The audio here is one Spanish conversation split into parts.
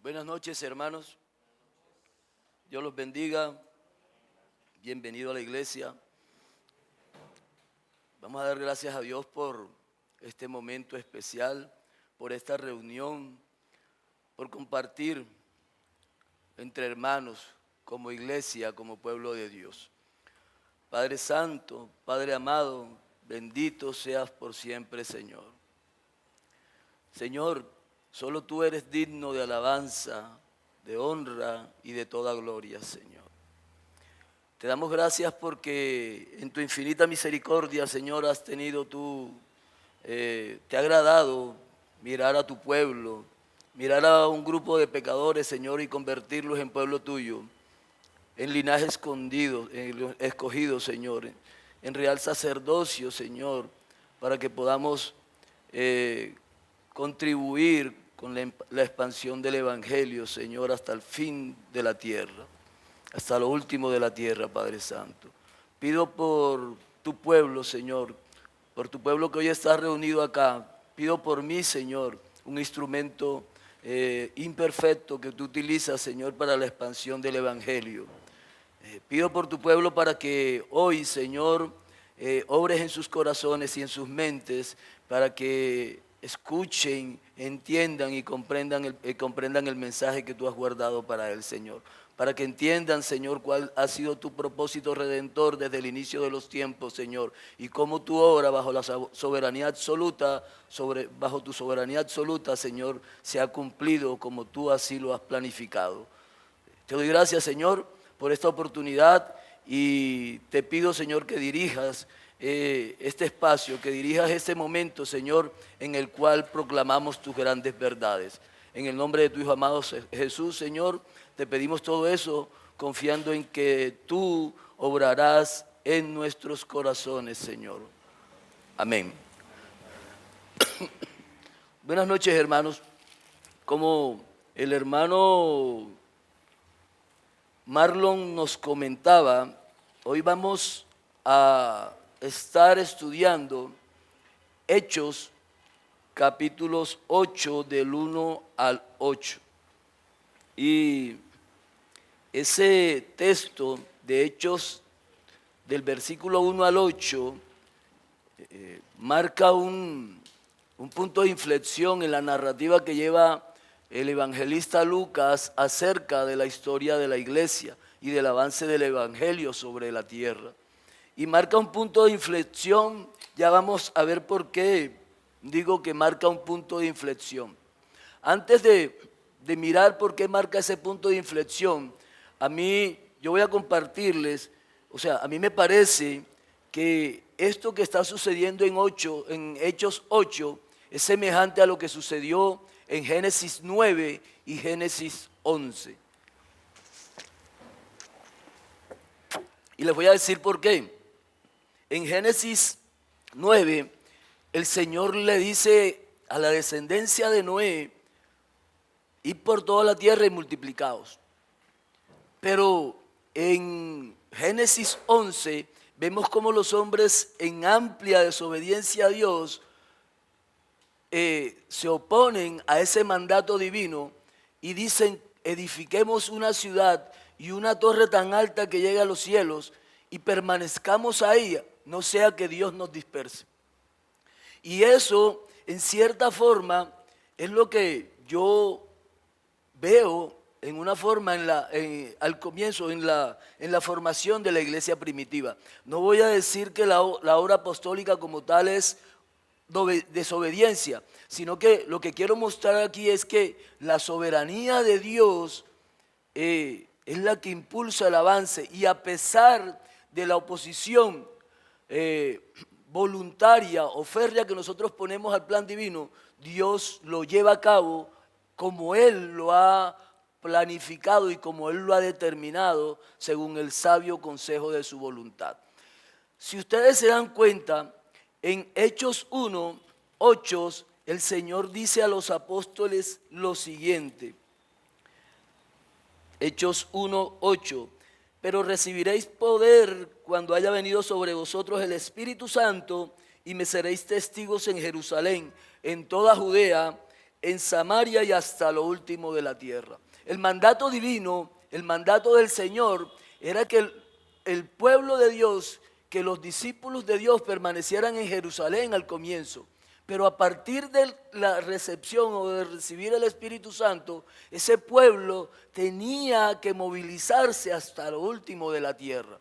Buenas noches, hermanos. Dios los bendiga. Bienvenido a la iglesia. Vamos a dar gracias a Dios por este momento especial, por esta reunión, por compartir entre hermanos, como iglesia, como pueblo de Dios. Padre Santo, Padre amado, bendito seas por siempre, Señor. Señor, solo tú eres digno de alabanza, de honra y de toda gloria, Señor. Te damos gracias porque en tu infinita misericordia, Señor, has tenido te ha agradado mirar a tu pueblo, mirar a un grupo de pecadores, Señor, y convertirlos en pueblo tuyo, en linaje escogido, Señor, en real sacerdocio, Señor, para que podamos contribuir con la expansión del Evangelio, Señor, hasta el fin de la tierra, hasta lo último de la tierra, Padre Santo. Pido por tu pueblo, Señor, por tu pueblo que hoy está reunido acá. Pido por mí, Señor, un instrumento imperfecto que tú utilizas, Señor, para la expansión del Evangelio. Pido por tu pueblo para que hoy, Señor, obres en sus corazones y en sus mentes, para que escuchen, entiendan y comprendan el mensaje que tú has guardado para él, Señor. Para que entiendan, Señor, cuál ha sido tu propósito redentor desde el inicio de los tiempos, Señor, y cómo tu obra bajo la soberanía absoluta, bajo tu soberanía absoluta, Señor, se ha cumplido como tú así lo has planificado. Te doy gracias, Señor, por esta oportunidad y te pido, Señor, que dirijas este espacio, que dirijas este momento, Señor, en el cual proclamamos tus grandes verdades. En el nombre de tu Hijo amado Jesús, Señor, te pedimos todo eso confiando en que tú obrarás en nuestros corazones, Señor. Amén. Buenas noches, hermanos. Como el hermano Marlon nos comentaba, hoy vamos a estar estudiando Hechos, capítulos 8, del 1 al 8. Y ese texto de Hechos, del versículo 1 al 8, marca un punto de inflexión en la narrativa que lleva el evangelista Lucas acerca de la historia de la iglesia y del avance del evangelio sobre la tierra. Y marca un punto de inflexión, ya vamos a ver por qué digo que marca un punto de inflexión. Antes de mirar por qué marca ese punto de inflexión, yo voy a compartirles, a mí me parece que esto que está sucediendo en Hechos 8 es semejante a lo que sucedió en Génesis 9 y Génesis 11. Y les voy a decir por qué. En Génesis 9, el Señor le dice a la descendencia de Noé: id por toda la tierra y multiplicaos. Pero en Génesis 11 vemos cómo los hombres en amplia desobediencia a Dios se oponen a ese mandato divino y dicen: edifiquemos una ciudad y una torre tan alta que llegue a los cielos y permanezcamos ahí, no sea que Dios nos disperse. Y eso, en cierta forma, es lo que yo veo en una forma al comienzo, en la formación de la iglesia primitiva. No voy a decir que la obra apostólica como tal es desobediencia, sino que lo que quiero mostrar aquí es que la soberanía de Dios es la que impulsa el avance, y a pesar de la oposición voluntaria o férrea que nosotros ponemos al plan divino, Dios lo lleva a cabo como Él lo ha planificado y como Él lo ha determinado según el sabio consejo de su voluntad. Si ustedes se dan cuenta, en Hechos 1, 8, el Señor dice a los apóstoles lo siguiente. Hechos 1, 8. Pero recibiréis poder cuando haya venido sobre vosotros el Espíritu Santo, y me seréis testigos en Jerusalén, en toda Judea, en Samaria y hasta lo último de la tierra. El mandato divino, el mandato del Señor, era que el pueblo de Dios, que los discípulos de Dios permanecieran en Jerusalén al comienzo. Pero a partir de la recepción o de recibir el Espíritu Santo, ese pueblo tenía que movilizarse hasta lo último de la tierra.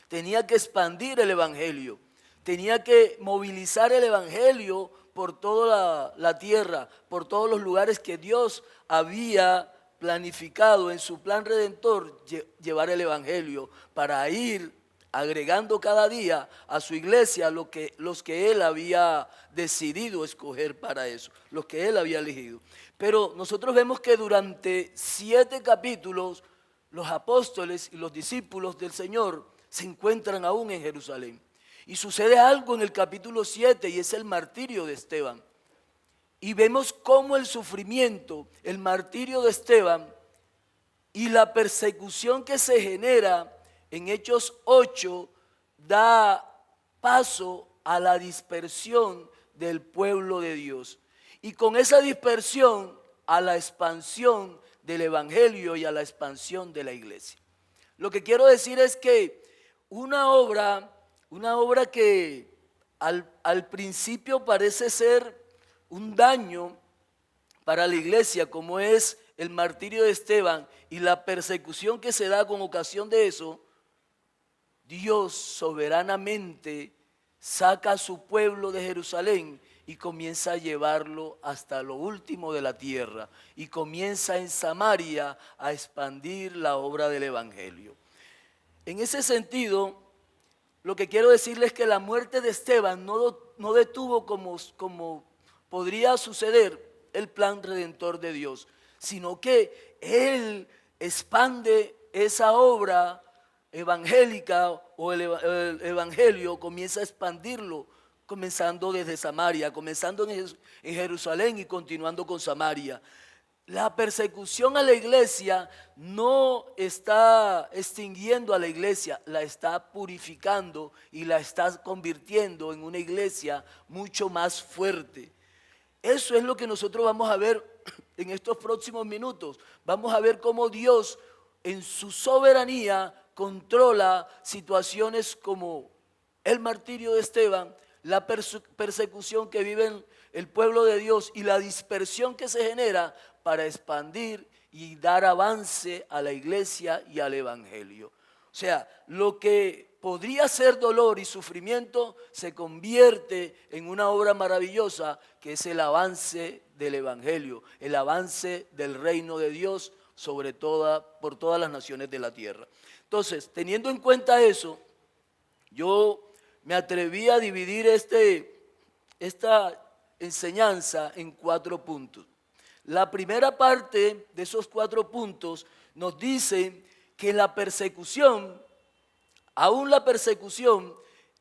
Tenía que expandir el Evangelio. Tenía que movilizar el Evangelio por toda la tierra, por todos los lugares que Dios había planificado en su plan redentor, llevar el Evangelio para ir agregando cada día a su iglesia los que él había decidido escoger para eso, los que él había elegido. Pero nosotros vemos que durante 7 capítulos los apóstoles y los discípulos del Señor se encuentran aún en Jerusalén. Y sucede algo en el capítulo 7 y es el martirio de Esteban. Y vemos cómo el sufrimiento, el martirio de Esteban y la persecución que se genera en Hechos 8 da paso a la dispersión del pueblo de Dios. Y con esa dispersión a la expansión del Evangelio y a la expansión de la iglesia. Lo que quiero decir es que una obra que al principio parece ser un daño para la iglesia, como es el martirio de Esteban y la persecución que se da con ocasión de eso, Dios soberanamente saca a su pueblo de Jerusalén y comienza a llevarlo hasta lo último de la tierra y comienza en Samaria a expandir la obra del Evangelio. En ese sentido, lo que quiero decirles es que la muerte de Esteban no detuvo como podría suceder el plan redentor de Dios, sino que Él expande esa obra evangélica o el evangelio, comienza a expandirlo, comenzando desde Samaria, comenzando en Jerusalén y continuando con Samaria. La persecución a la iglesia no está extinguiendo a la iglesia, la está purificando y la está convirtiendo en una iglesia mucho más fuerte. Eso es lo que nosotros vamos a ver en estos próximos minutos. Vamos a ver cómo Dios en su soberanía controla situaciones como el martirio de Esteban, la persecución que vive el pueblo de Dios y la dispersión que se genera para expandir y dar avance a la iglesia y al evangelio. O sea, lo que podría ser dolor y sufrimiento se convierte en una obra maravillosa que es el avance del evangelio, el avance del reino de Dios por todas las naciones de la tierra. Entonces, teniendo en cuenta eso, yo me atreví a dividir esta enseñanza en 4 puntos. La primera parte de esos 4 puntos nos dice que la persecución, aún la persecución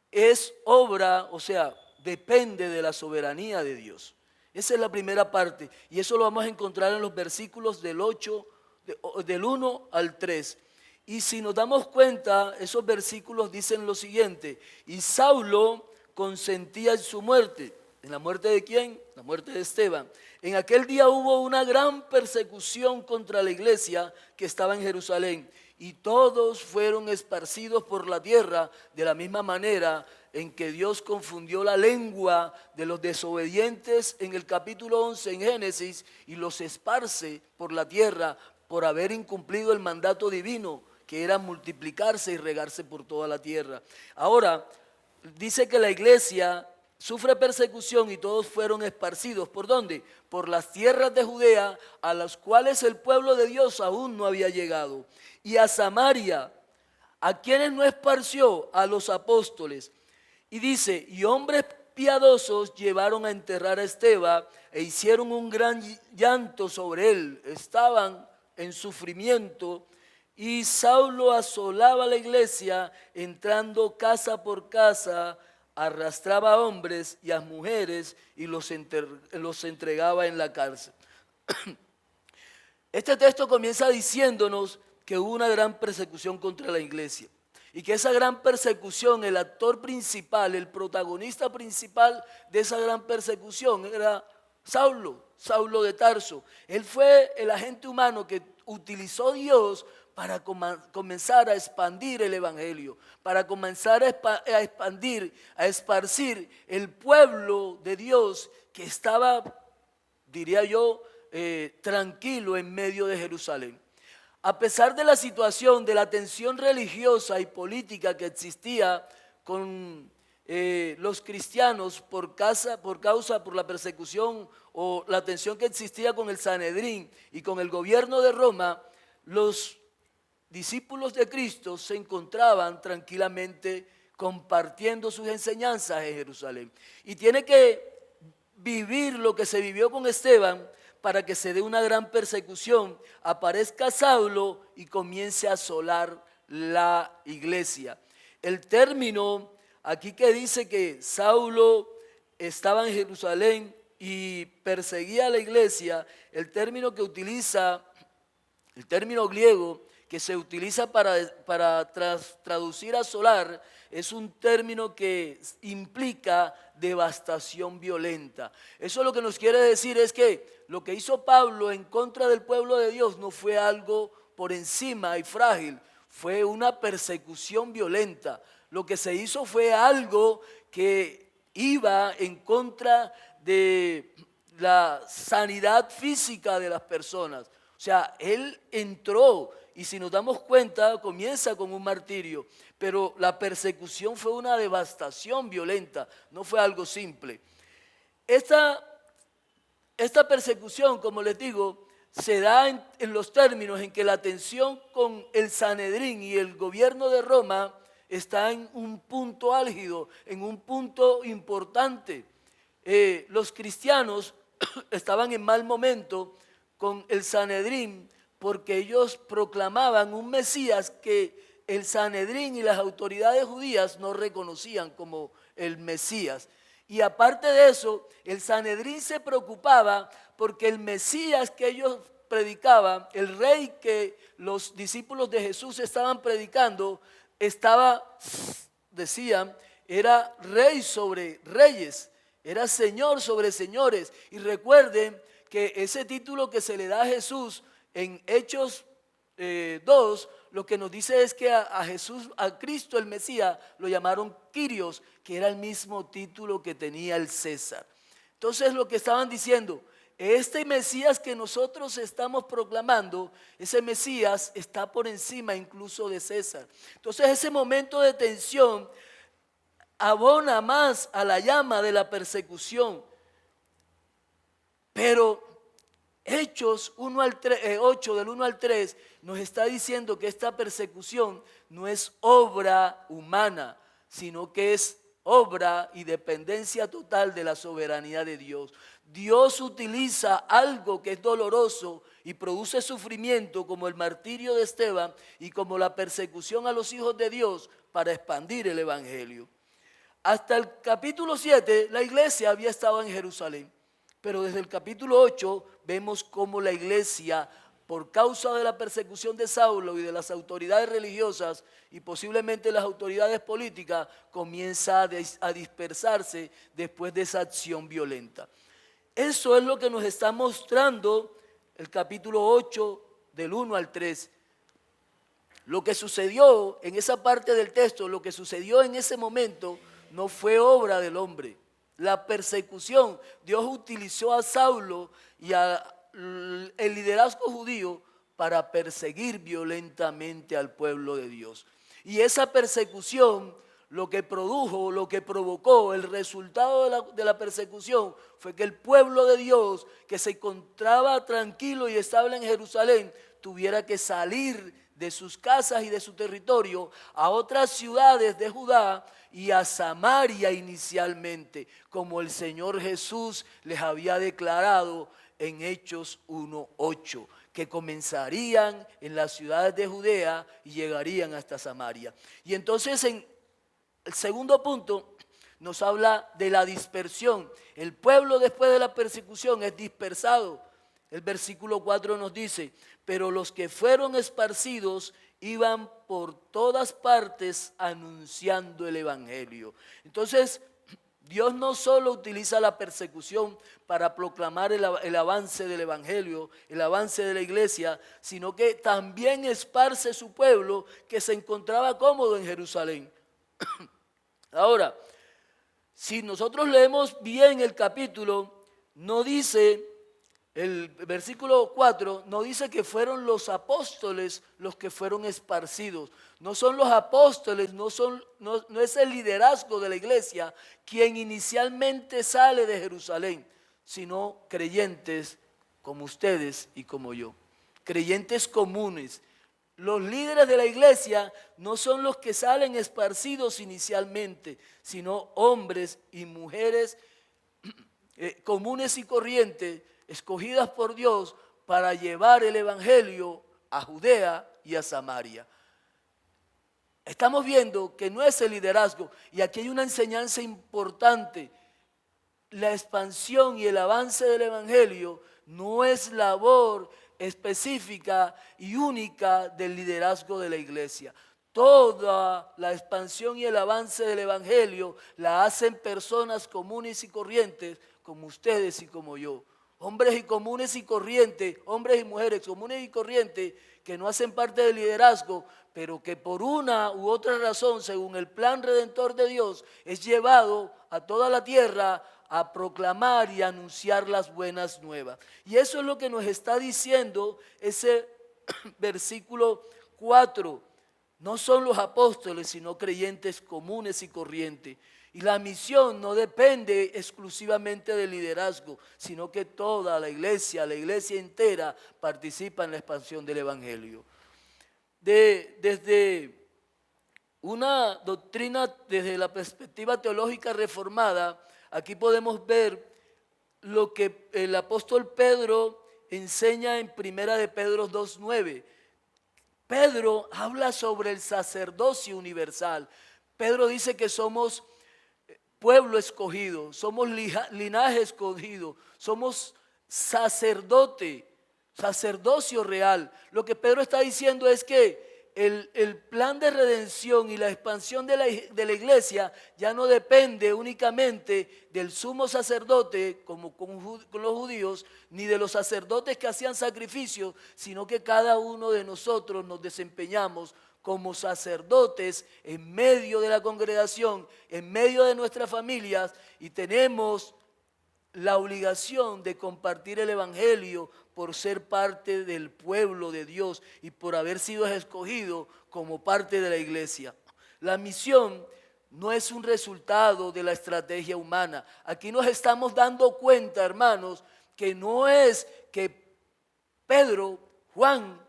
es obra, o sea, depende de la soberanía de Dios. Esa es la primera parte y eso lo vamos a encontrar en los versículos del 1 al 3. Y si nos damos cuenta, esos versículos dicen lo siguiente: y Saulo consentía en su muerte. ¿En la muerte de quién? La muerte de Esteban. En aquel día hubo una gran persecución contra la iglesia que estaba en Jerusalén, y todos fueron esparcidos por la tierra de la misma manera en que Dios confundió la lengua de los desobedientes en el capítulo 11 en Génesis y los esparce por la tierra por haber incumplido el mandato divino, que era multiplicarse y regarse por toda la tierra. Ahora, dice que la iglesia sufre persecución y todos fueron esparcidos. ¿Por dónde? Por las tierras de Judea, a las cuales el pueblo de Dios aún no había llegado. Y a Samaria, a quienes no esparció, a los apóstoles. Y dice, y hombres piadosos llevaron a enterrar a Esteban e hicieron un gran llanto sobre él. Estaban en sufrimiento. Y Saulo asolaba la iglesia, entrando casa por casa, arrastraba a hombres y a mujeres y los entregaba en la cárcel. Este texto comienza diciéndonos que hubo una gran persecución contra la iglesia y que esa gran persecución, el actor principal, el protagonista principal de esa gran persecución era Saulo de Tarso. Él fue el agente humano que utilizó Dios para comenzar a expandir el evangelio, para comenzar a expandir, a esparcir el pueblo de Dios que estaba, diría yo, tranquilo en medio de Jerusalén. A pesar de la situación, de la tensión religiosa y política que existía con los cristianos por la persecución o la tensión que existía con el Sanedrín y con el gobierno de Roma, los discípulos de Cristo se encontraban tranquilamente compartiendo sus enseñanzas en Jerusalén. Y tiene que vivir lo que se vivió con Esteban para que se dé una gran persecución, aparezca Saulo y comience a asolar la iglesia. El término aquí que dice que Saulo estaba en Jerusalén y perseguía a la iglesia, el término que utiliza, el término griego que se utiliza para traducir asolar, es un término que implica devastación violenta. Eso lo que nos quiere decir es que lo que hizo Pablo en contra del pueblo de Dios no fue algo por encima y frágil, fue una persecución violenta. Lo que se hizo fue algo que iba en contra de la sanidad física de las personas. O sea, él entró y si nos damos cuenta comienza con un martirio, pero la persecución fue una devastación violenta, no fue algo simple. Esta persecución, como les digo, se da en los términos en que la tensión con el Sanedrín y el gobierno de Roma está en un punto álgido, en un punto importante. Los cristianos estaban en mal momento con el Sanedrín porque ellos proclamaban un Mesías que el Sanedrín y las autoridades judías no reconocían como el Mesías. Y aparte de eso, el Sanedrín se preocupaba porque el Mesías que ellos predicaban, el rey que los discípulos de Jesús estaban predicando, decían, era rey sobre reyes, era señor sobre señores. Y recuerden que ese título que se le da a Jesús en Hechos 2, lo que nos dice es que a Jesús, a Cristo el Mesías, lo llamaron Kyrios, que era el mismo título que tenía el César. Entonces lo que estaban diciendo, este Mesías que nosotros estamos proclamando, ese Mesías está por encima incluso de César. Entonces ese momento de tensión abona más a la llama de la persecución. Pero Hechos 8 del 1 al 3 nos está diciendo que esta persecución no es obra humana, sino que es obra y dependencia total de la soberanía de Dios. Dios utiliza algo que es doloroso y produce sufrimiento, como el martirio de Esteban y como la persecución a los hijos de Dios, para expandir el evangelio. Hasta el capítulo 7 la iglesia había estado en Jerusalén, pero desde el capítulo 8 vemos cómo la iglesia, por causa de la persecución de Saulo y de las autoridades religiosas y posiblemente las autoridades políticas, comienza a dispersarse después de esa acción violenta. Eso es lo que nos está mostrando el capítulo 8 del 1 al 3. Lo que sucedió en esa parte del texto, lo que sucedió en ese momento, no fue obra del hombre. La persecución, Dios utilizó a Saulo y el liderazgo judío para perseguir violentamente al pueblo de Dios. Y esa persecución, lo que produjo, lo que provocó, el resultado de la persecución fue que el pueblo de Dios, que se encontraba tranquilo y estable en Jerusalén, tuviera que salir de sus casas y de su territorio a otras ciudades de Judá y a Samaria inicialmente, como el Señor Jesús les había declarado en Hechos 1:8, que comenzarían en las ciudades de Judea y llegarían hasta Samaria. Y entonces en el segundo punto nos habla de la dispersión. El pueblo después de la persecución es dispersado. El versículo 4 nos dice, pero los que fueron esparcidos iban por todas partes anunciando el evangelio. Entonces, Dios no solo utiliza la persecución para proclamar el avance del evangelio, el avance de la iglesia, sino que también esparce su pueblo que se encontraba cómodo en Jerusalén. Ahora, si nosotros leemos bien el capítulo, no dice, el versículo 4, no dice que fueron los apóstoles los que fueron esparcidos. No son los apóstoles, no es el liderazgo de la iglesia quien inicialmente sale de Jerusalén, sino creyentes como ustedes y como yo, creyentes comunes. Los líderes de la iglesia no son los que salen esparcidos inicialmente, sino hombres y mujeres comunes y corrientes, escogidas por Dios para llevar el evangelio a Judea y a Samaria. Estamos viendo que no es el liderazgo, y aquí hay una enseñanza importante. La expansión y el avance del evangelio no es labor específica y única del liderazgo de la iglesia. Toda la expansión y el avance del evangelio la hacen personas comunes y corrientes como ustedes y como yo. Hombres y comunes y corrientes, hombres y mujeres comunes y corrientes que no hacen parte del liderazgo, pero que por una u otra razón, según el plan redentor de Dios, es llevado a toda la tierra a proclamar y anunciar las buenas nuevas. Y eso es lo que nos está diciendo ese versículo 4. No son los apóstoles, sino creyentes comunes y corrientes. Y la misión no depende exclusivamente del liderazgo, sino que toda la iglesia entera participa en la expansión del evangelio. Desde una doctrina, desde la perspectiva teológica reformada, aquí podemos ver lo que el apóstol Pedro enseña en 1 de Pedro 2:9. Pedro habla sobre el sacerdocio universal. Pedro dice que somos pueblo escogido, somos linaje escogido, somos sacerdocio real. Lo que Pedro está diciendo es que el plan de redención y la expansión de la iglesia ya no depende únicamente del sumo sacerdote, como con los judíos, ni de los sacerdotes que hacían sacrificios, sino que cada uno de nosotros nos desempeñamos como sacerdotes en medio de la congregación, en medio de nuestras familias, y tenemos la obligación de compartir el evangelio por ser parte del pueblo de Dios y por haber sido escogido como parte de la iglesia. La misión no es un resultado de la estrategia humana. Aquí nos estamos dando cuenta, hermanos, que no es que Pedro, Juan,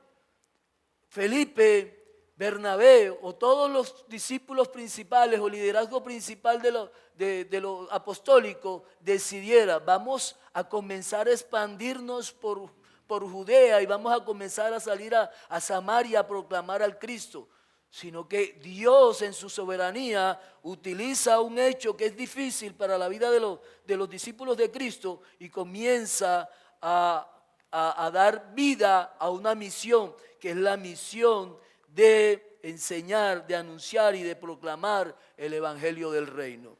Felipe, Bernabé o todos los discípulos principales o liderazgo principal de lo apostólico decidiera, vamos a comenzar a expandirnos por Judea y vamos a comenzar a salir a Samaria a proclamar al Cristo, sino que Dios en su soberanía utiliza un hecho que es difícil para la vida de los discípulos de Cristo y comienza a dar vida a una misión, que es la misión de enseñar, de anunciar y de proclamar el evangelio del reino.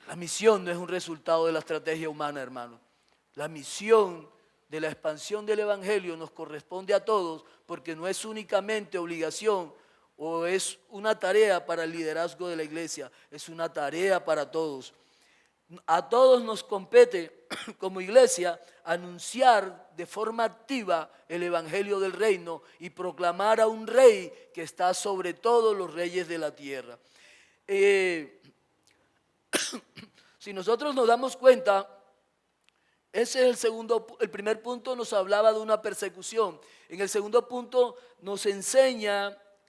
La misión no es un resultado de la estrategia humana, hermano. La misión de la expansión del evangelio nos corresponde a todos, porque no es únicamente obligación o es una tarea para el liderazgo de la iglesia, es una tarea para todos. A todos nos compete como iglesia anunciar de forma activa el evangelio del reino y proclamar a un rey que está sobre todos los reyes de la tierra. Si nosotros nos damos cuenta, ese es el primer punto nos hablaba de una persecución. En el segundo punto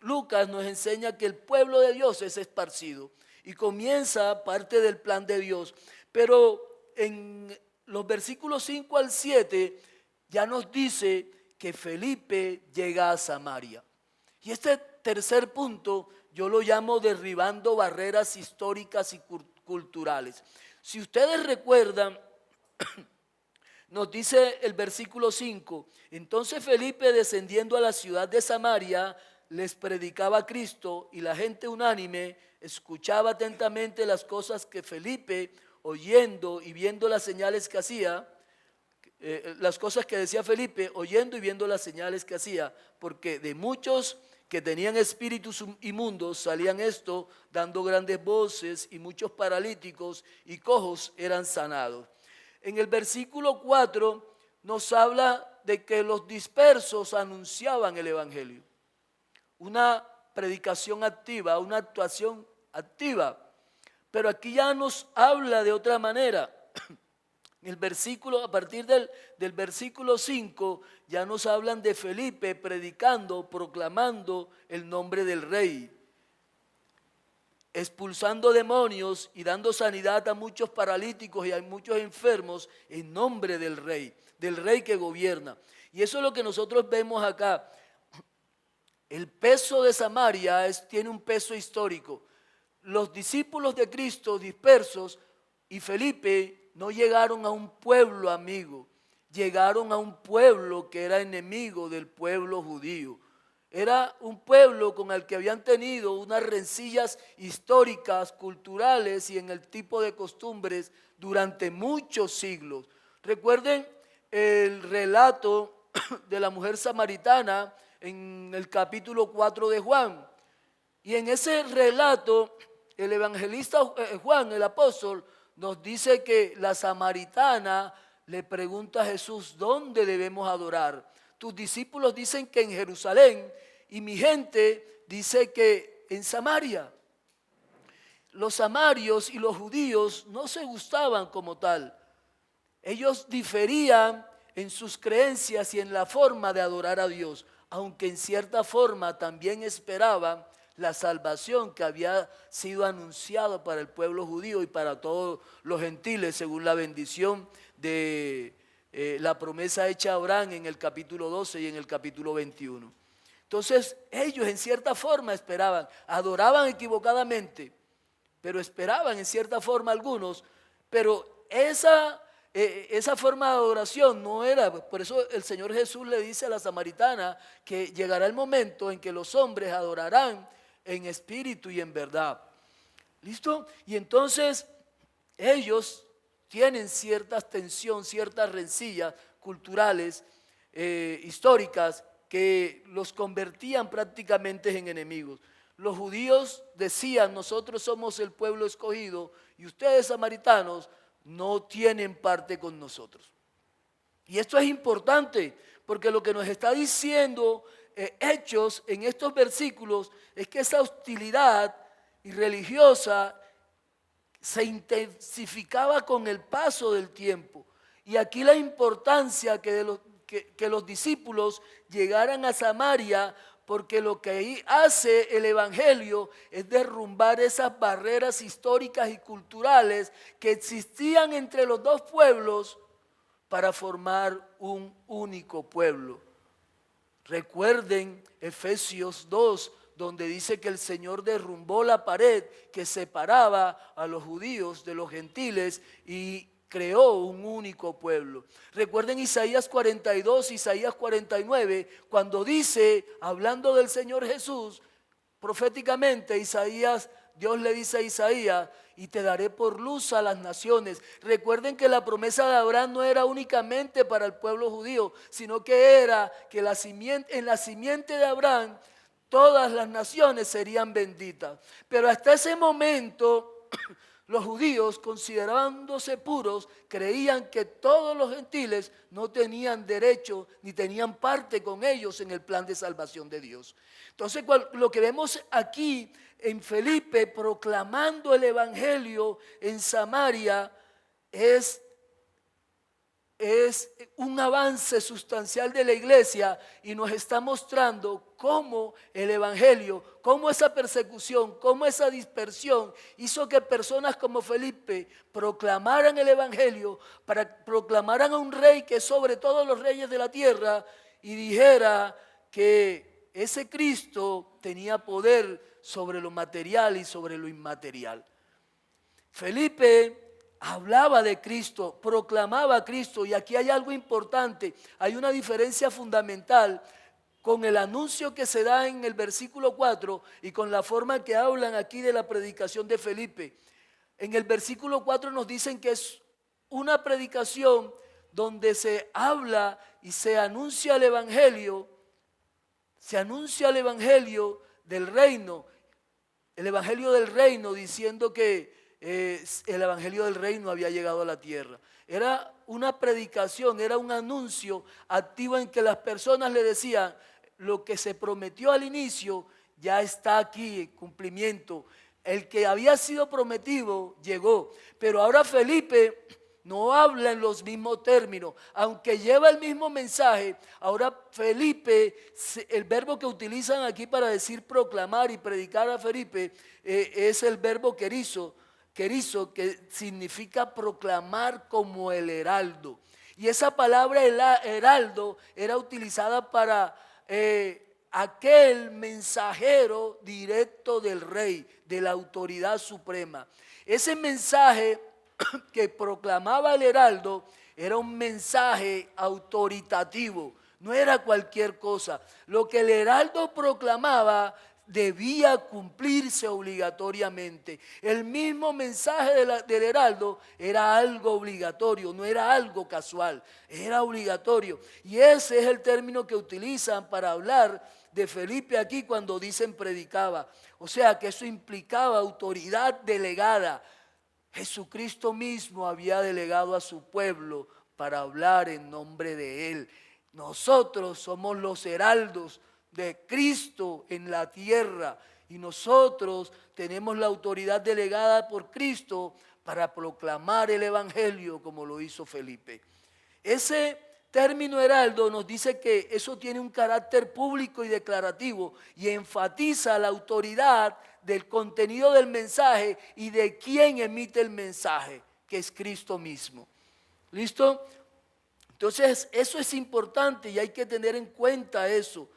Lucas nos enseña que el pueblo de Dios es esparcido. Y comienza parte del plan de Dios. Pero en los versículos 5 al 7 ya nos dice que Felipe llega a Samaria. Y este tercer punto yo lo llamo derribando barreras históricas y culturales. Si ustedes recuerdan, nos dice el versículo 5, entonces Felipe descendiendo a la ciudad de Samaria, les predicaba a Cristo y la gente unánime escuchaba atentamente las cosas que Felipe, oyendo y viendo las señales que hacía, las cosas que decía Felipe, oyendo y viendo las señales que hacía, porque de muchos que tenían espíritus inmundos salían esto dando grandes voces, y muchos paralíticos y cojos eran sanados. En el versículo 4 nos habla de que los dispersos anunciaban el evangelio. Una predicación activa, una actuación activa. Pero aquí ya nos habla de otra manera. El versículo, a partir del versículo 5, ya nos hablan de Felipe predicando, proclamando el nombre del rey, expulsando demonios y dando sanidad a muchos paralíticos y a muchos enfermos en nombre del rey que gobierna. Y eso es lo que nosotros vemos acá. El peso de Samaria tiene un peso histórico. Los discípulos de Cristo dispersos y Felipe no llegaron a un pueblo amigo, llegaron a un pueblo que era enemigo del pueblo judío. Era un pueblo con el que habían tenido unas rencillas históricas, culturales y en el tipo de costumbres durante muchos siglos. Recuerden el relato de la mujer samaritana en el capítulo 4 de Juan. Y en ese relato, el evangelista Juan, el apóstol, nos dice que la samaritana le pregunta a Jesús, ¿dónde debemos adorar? Tus discípulos dicen que en Jerusalén y mi gente dice que en Samaria. Los samarios y los judíos no se gustaban como tal. Ellos diferían en sus creencias y en la forma de adorar a Dios, aunque en cierta forma también esperaban la salvación que había sido anunciada para el pueblo judío y para todos los gentiles, según la bendición de la promesa hecha a Abraham en el capítulo 12 y en el capítulo 21. Entonces ellos en cierta forma esperaban, adoraban equivocadamente, pero esperaban en cierta forma algunos, pero esa forma de adoración no era. Por eso el Señor Jesús le dice a la samaritana que llegará el momento en que los hombres adorarán en espíritu y en verdad. ¿Listo? Y entonces ellos tienen cierta tensión, ciertas rencillas culturales, históricas, que los convertían prácticamente en enemigos. Los judíos decían, nosotros somos el pueblo escogido y ustedes samaritanos no tienen parte con nosotros. Y esto es importante porque lo que nos está diciendo Hechos en estos versículos es que esa hostilidad religiosa se intensificaba con el paso del tiempo. Y aquí la importancia que los discípulos llegaran a Samaria, porque lo que ahí hace el evangelio es derrumbar esas barreras históricas y culturales que existían entre los dos pueblos para formar un único pueblo. Recuerden Efesios 2, donde dice que el Señor derrumbó la pared que separaba a los judíos de los gentiles y creó un único pueblo. Recuerden Isaías 42, Isaías 49, cuando dice, hablando del Señor Jesús, proféticamente Dios le dice a Isaías, y te daré por luz a las naciones. Recuerden que la promesa de Abraham no era únicamente para el pueblo judío, sino que era que en la simiente de Abraham todas las naciones serían benditas. Pero hasta ese momento los judíos, considerándose puros, creían que todos los gentiles no tenían derecho ni tenían parte con ellos en el plan de salvación de Dios. Entonces lo que vemos aquí en Felipe proclamando el evangelio en Samaria es un avance sustancial de la iglesia y nos está mostrando cómo el evangelio, cómo esa persecución, cómo esa dispersión hizo que personas como Felipe proclamaran el evangelio, proclamaran a un rey que es sobre todos los reyes de la tierra y dijera que ese Cristo tenía poder sobre lo material y sobre lo inmaterial. Felipe hablaba de Cristo, proclamaba a Cristo, y aquí hay algo importante, hay una diferencia fundamental con el anuncio que se da en el versículo 4 y con la forma que hablan aquí de la predicación de Felipe. En el versículo 4 nos dicen que es una predicación donde se habla y se anuncia el evangelio del reino, el evangelio del reino, diciendo que el evangelio del reino había llegado a la tierra. Era una predicación, era un anuncio activo en que las personas le decían: lo que se prometió al inicio ya está aquí en cumplimiento. El que había sido prometido llegó. Pero ahora Felipe no habla en los mismos términos, aunque lleva el mismo mensaje. Ahora Felipe, el verbo que utilizan aquí para decir proclamar y predicar a Felipe, es el verbo querizo, que significa proclamar como el heraldo. Y esa palabra heraldo era utilizada para aquel mensajero directo del rey, de la autoridad suprema. Ese mensaje que proclamaba el heraldo era un mensaje autoritativo, no era cualquier cosa. Lo que el heraldo proclamaba debía cumplirse obligatoriamente. El mismo mensaje del heraldo era algo obligatorio, no era algo casual, era obligatorio. Y ese es el término que utilizan para hablar de Felipe aquí cuando dicen predicaba. O sea que eso implicaba autoridad delegada. Jesucristo mismo había delegado a su pueblo para hablar en nombre de él. Nosotros somos los heraldos de Cristo en la tierra y nosotros tenemos la autoridad delegada por Cristo para proclamar el evangelio como lo hizo Felipe. Ese término heraldo nos dice que eso tiene un carácter público y declarativo y enfatiza la autoridad del contenido del mensaje y de quien emite el mensaje, que es Cristo mismo. ¿Listo? Entonces eso es importante y hay que tener en cuenta eso.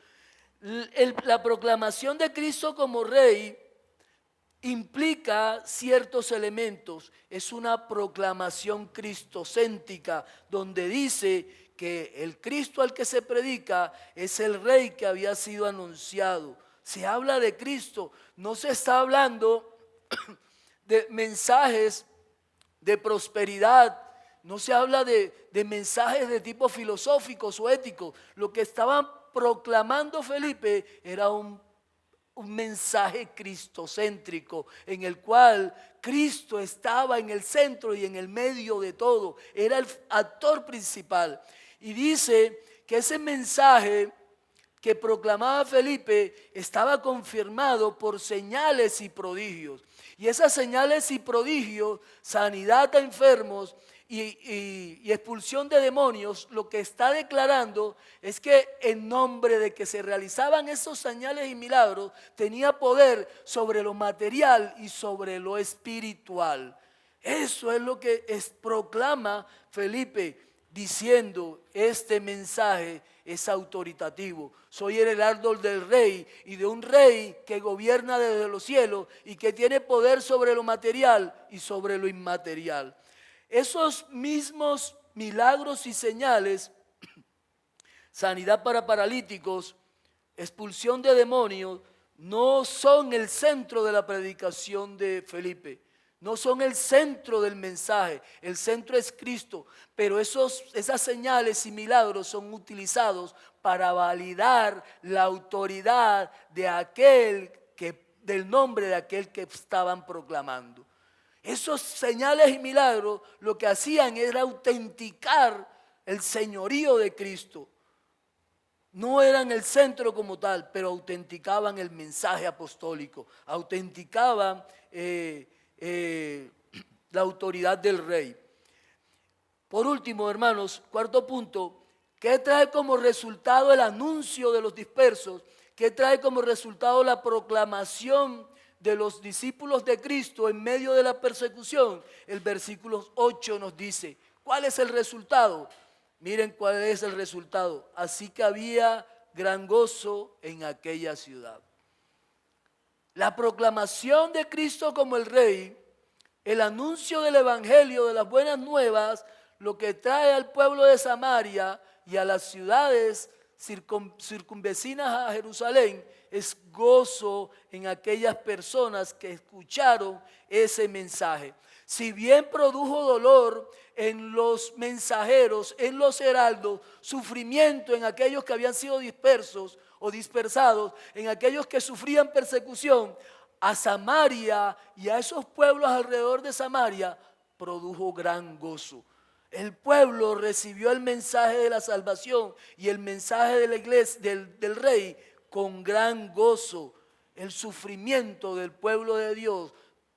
La proclamación de Cristo como Rey implica ciertos elementos. Es una proclamación cristocéntrica donde dice que el Cristo al que se predica es el Rey que había sido anunciado. Se habla de Cristo, no se está hablando de mensajes de prosperidad, no se habla de mensajes de tipo filosóficos o éticos. Lo que estaban proclamando Felipe era un mensaje cristocéntrico en el cual Cristo estaba en el centro y en el medio de todo, era el actor principal. Y dice que ese mensaje que proclamaba Felipe estaba confirmado por señales y prodigios. Y esas señales y prodigios, sanidad a enfermos y expulsión de demonios, lo que está declarando es que en nombre de que se realizaban esos señales y milagros, tenía poder sobre lo material y sobre lo espiritual. Eso es lo que proclama Felipe, diciendo: este mensaje es autoritativo. Soy el heraldo del rey y de un rey que gobierna desde los cielos y que tiene poder sobre lo material y sobre lo inmaterial. Esos mismos milagros y señales, sanidad para paralíticos, expulsión de demonios, no son el centro de la predicación de Felipe. No son el centro del mensaje, el centro es Cristo, pero esas señales y milagros son utilizados para validar la autoridad de del nombre de aquel que estaban proclamando. Esos señales y milagros lo que hacían era autenticar el señorío de Cristo. No eran el centro como tal, pero autenticaban el mensaje apostólico, autenticaban la autoridad del rey. Por último, hermanos, cuarto punto, ¿qué trae como resultado el anuncio de los dispersos? ¿Qué trae como resultado la proclamación de los discípulos de Cristo en medio de la persecución? El versículo 8 nos dice, ¿cuál es el resultado? Miren cuál es el resultado. Así que había gran gozo en aquella ciudad. La proclamación de Cristo como el Rey, el anuncio del Evangelio, de las buenas nuevas, lo que trae al pueblo de Samaria y a las ciudades circunvecinas a Jerusalén, es gozo en aquellas personas que escucharon ese mensaje. Si bien produjo dolor en los mensajeros, en los heraldos, sufrimiento en aquellos que habían sido dispersos o dispersados, en aquellos que sufrían persecución, a Samaria y a esos pueblos alrededor de Samaria produjo gran gozo. El pueblo recibió el mensaje de la salvación y el mensaje de la iglesia, del rey, con gran gozo. El sufrimiento del pueblo de Dios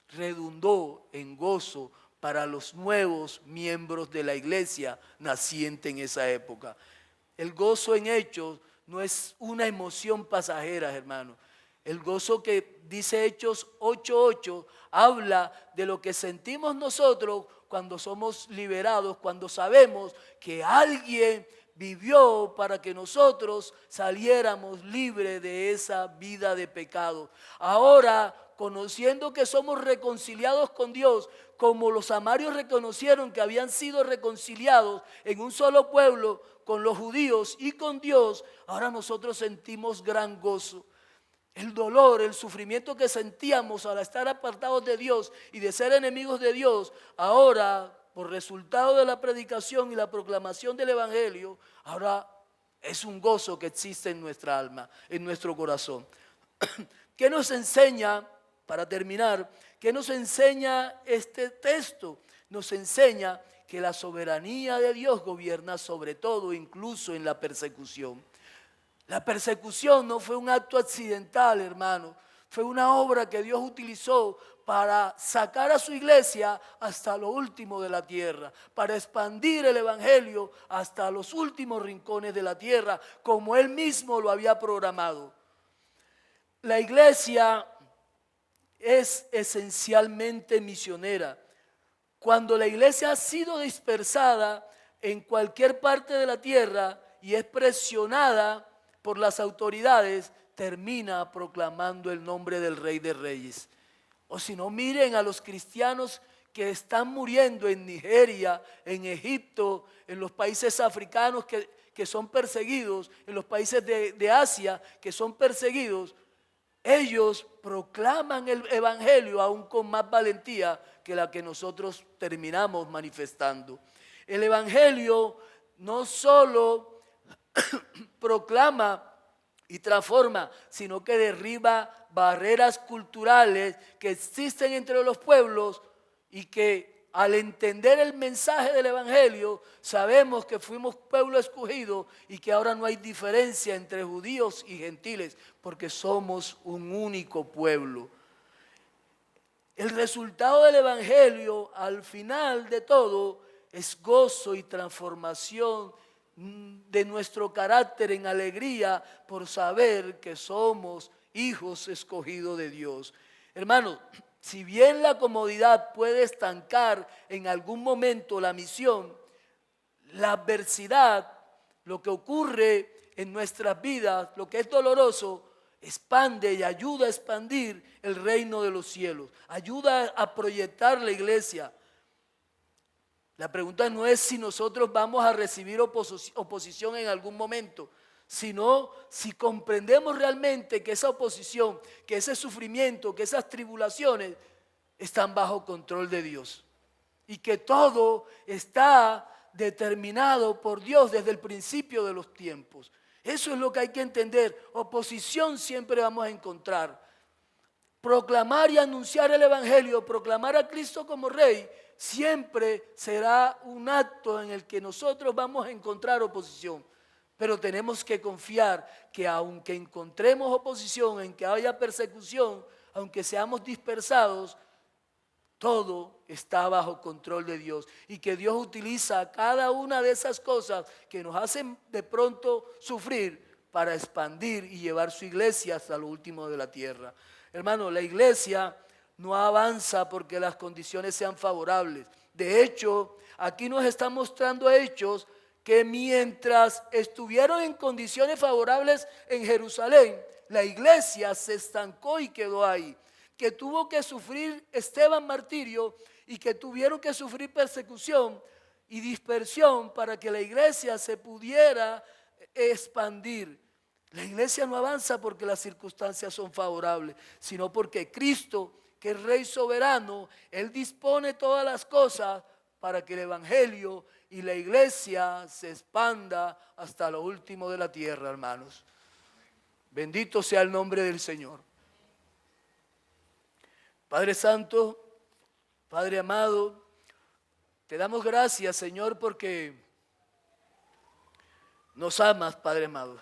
redundó en gozo para los nuevos miembros de la iglesia naciente en esa época. El gozo en Hechos no es una emoción pasajera, hermano. El gozo que dice Hechos 8:8 habla de lo que sentimos nosotros cuando somos liberados, cuando sabemos que alguien vivió para que nosotros saliéramos libres de esa vida de pecado. Ahora, conociendo que somos reconciliados con Dios, como los samarios reconocieron que habían sido reconciliados en un solo pueblo con los judíos y con Dios, ahora nosotros sentimos gran gozo. El dolor, el sufrimiento que sentíamos al estar apartados de Dios y de ser enemigos de Dios, ahora, por resultado de la predicación y la proclamación del Evangelio, ahora es un gozo que existe en nuestra alma, en nuestro corazón. ¿Qué nos enseña, para terminar, qué nos enseña este texto? Nos enseña que la soberanía de Dios gobierna sobre todo, incluso en la persecución. La persecución no fue un acto accidental, hermano. Fue una obra que Dios utilizó para sacar a su iglesia hasta lo último de la tierra, para expandir el evangelio hasta los últimos rincones de la tierra, como Él mismo lo había programado. La iglesia es esencialmente misionera. Cuando la iglesia ha sido dispersada en cualquier parte de la tierra y es presionada por las autoridades, termina proclamando el nombre del Rey de Reyes. O si no, miren a los cristianos que están muriendo en Nigeria, en Egipto, en los países africanos que son perseguidos, en los países de Asia que son perseguidos. Ellos proclaman el evangelio aún con más valentía que la que nosotros terminamos manifestando. El evangelio no solo proclama y transforma, sino que derriba barreras culturales que existen entre los pueblos y que al entender el mensaje del evangelio sabemos que fuimos pueblo escogido y que ahora no hay diferencia entre judíos y gentiles porque somos un único pueblo. El resultado del evangelio al final de todo es gozo y transformación de nuestro carácter en alegría por saber que somos hijos escogidos de Dios. Hermanos, si bien la comodidad puede estancar en algún momento la misión, la adversidad, lo que ocurre en nuestras vidas, lo que es doloroso, expande y ayuda a expandir el reino de los cielos, ayuda a proyectar la iglesia. La pregunta no es si nosotros vamos a recibir oposición en algún momento, sino si comprendemos realmente que esa oposición, que ese sufrimiento, que esas tribulaciones están bajo control de Dios y que todo está determinado por Dios desde el principio de los tiempos. Eso es lo que hay que entender. Oposición siempre vamos a encontrar. Proclamar y anunciar el evangelio, proclamar a Cristo como Rey, siempre será un acto en el que nosotros vamos a encontrar oposición. Pero tenemos que confiar que aunque encontremos oposición, en que haya persecución, aunque seamos dispersados, todo está bajo control de Dios y que Dios utiliza cada una de esas cosas que nos hacen de pronto sufrir para expandir y llevar su iglesia hasta lo último de la tierra. Hermano, la iglesia no avanza porque las condiciones sean favorables. De hecho, aquí nos está mostrando Hechos que mientras estuvieron en condiciones favorables en Jerusalén, la iglesia se estancó y quedó ahí. Que tuvo que sufrir Esteban martirio y que tuvieron que sufrir persecución y dispersión para que la iglesia se pudiera expandir. La iglesia no avanza porque las circunstancias son favorables, sino porque Cristo, que es Rey soberano, Él dispone todas las cosas para que el Evangelio y la iglesia se expanda hasta lo último de la tierra, hermanos. Bendito sea el nombre del Señor. Padre Santo, Padre amado, te damos gracias, Señor, porque nos amas, Padre amado,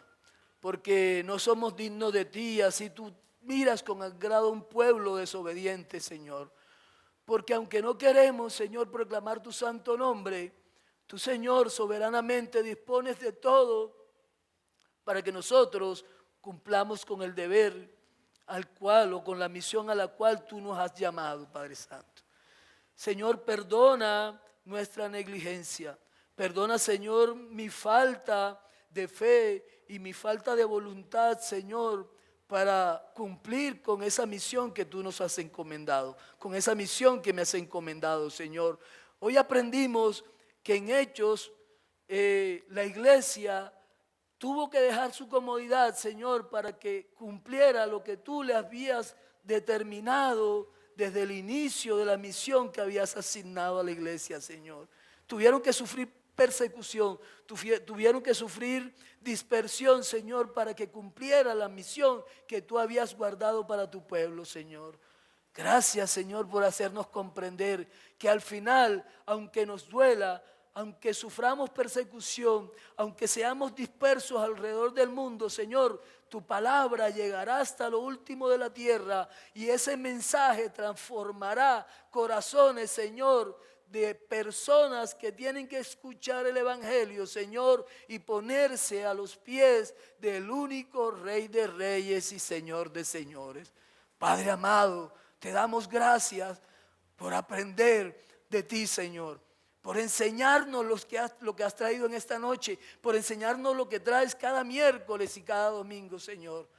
porque no somos dignos de ti, así tú miras con agrado a un pueblo desobediente, Señor. Porque aunque no queremos, Señor, proclamar tu santo nombre, tú, Señor, soberanamente dispones de todo para que nosotros cumplamos con el deber al cual o con la misión a la cual tú nos has llamado, Padre Santo. Señor, perdona nuestra negligencia. Perdona, Señor, mi falta de fe y mi falta de voluntad, Señor, para cumplir con esa misión que tú nos has encomendado, con esa misión que me has encomendado, Señor. Hoy aprendimos que en Hechos la iglesia tuvo que dejar su comodidad, Señor, para que cumpliera lo que tú le habías determinado desde el inicio de la misión que habías asignado a la iglesia, Señor. Tuvieron que sufrir persecución, tuvieron que sufrir dispersión, Señor, para que cumpliera la misión que tú habías guardado para tu pueblo, Señor. Gracias, Señor, por hacernos comprender que al final, aunque nos duela, aunque suframos persecución, aunque seamos dispersos alrededor del mundo, Señor, tu palabra llegará hasta lo último de la tierra y ese mensaje transformará corazones, Señor, de personas que tienen que escuchar el Evangelio, Señor, y ponerse a los pies del único Rey de Reyes y Señor de Señores. Padre amado, te damos gracias por aprender de ti, Señor, por enseñarnos lo que has traído en esta noche, por enseñarnos lo que traes cada miércoles y cada domingo, Señor.